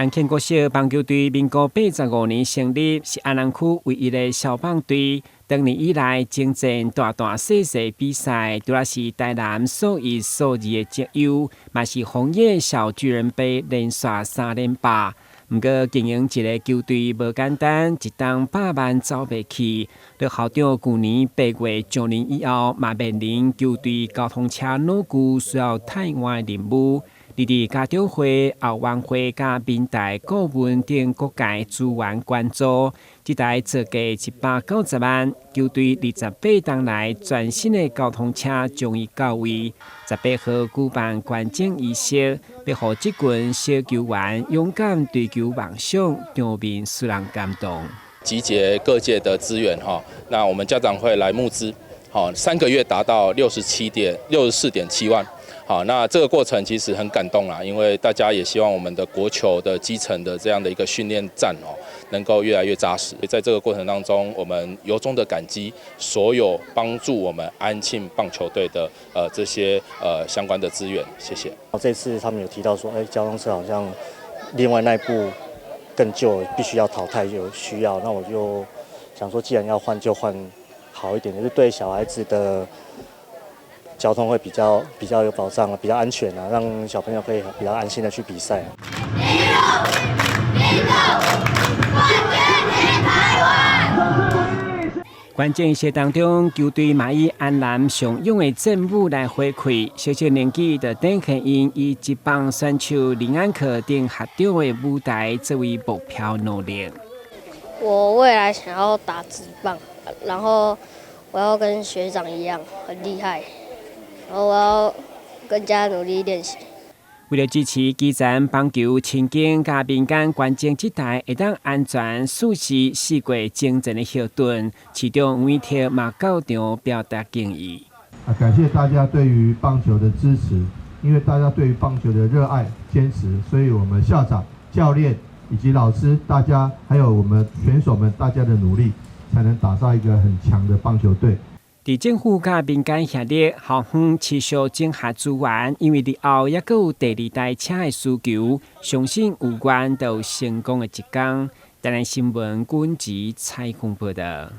安庆国小棒球队民国85年成立，是安南区唯一的小棒队。多年以来，征战大大小小比赛，除了是台南数一数二的绩优，嘛是红叶小巨人杯连续3连霸。不过经营一个球队无简单，一档100万走不起。在校长去年8月就任以后，嘛面临球队交通车老旧需要汰换任务。伫家长会、校晚会、甲民代顾问等各界资源关注，这台造价190万，球队28档来全新的交通车将伊到位。18号举办观奖仪式，要让这群小球员勇敢追求梦想，场面使人感动。集结各界的资源那我们家长会来募资，3个月达到64.7万。好，那这个过程其实很感动啦，因为大家也希望我们的国球的基层的这样的一个训练站能够越来越扎实。在这个过程当中，我们由衷的感激所有帮助我们安庆棒球队的这些相关的资源，谢谢。这次他们有提到说，交通车好像另外那一部更旧，必须要淘汰，有需要，那我就想说，既然要换就换好一点，就是对小孩子的交通会比较有保障，比较安全让小朋友可以比较安心的去比赛。关键赛当中，球队嘛以安南上勇的阵务来回馈，小小年纪的邓肯英以一棒选手林安可等学长的舞台作为目标努力。我未来想要打职棒，然后我要跟学长一样很厉害。然后我要更加努力练习。为了支持基层棒球前景甲民间关键这台会当安全顺时4过精进的后盾，市长吴铁嘛到场表达敬意。感谢大家对于棒球的支持，因为大家对于棒球的热爱、坚持，所以我们校长、教练以及老师，大家还有我们选手们，大家的努力，才能打造一个很强的棒球队。伫政府甲民间协力，校方持续整合资源，因为伫后也阁有第2台车的需求，相信有关都成功的一天。台南新闻军集采访报道。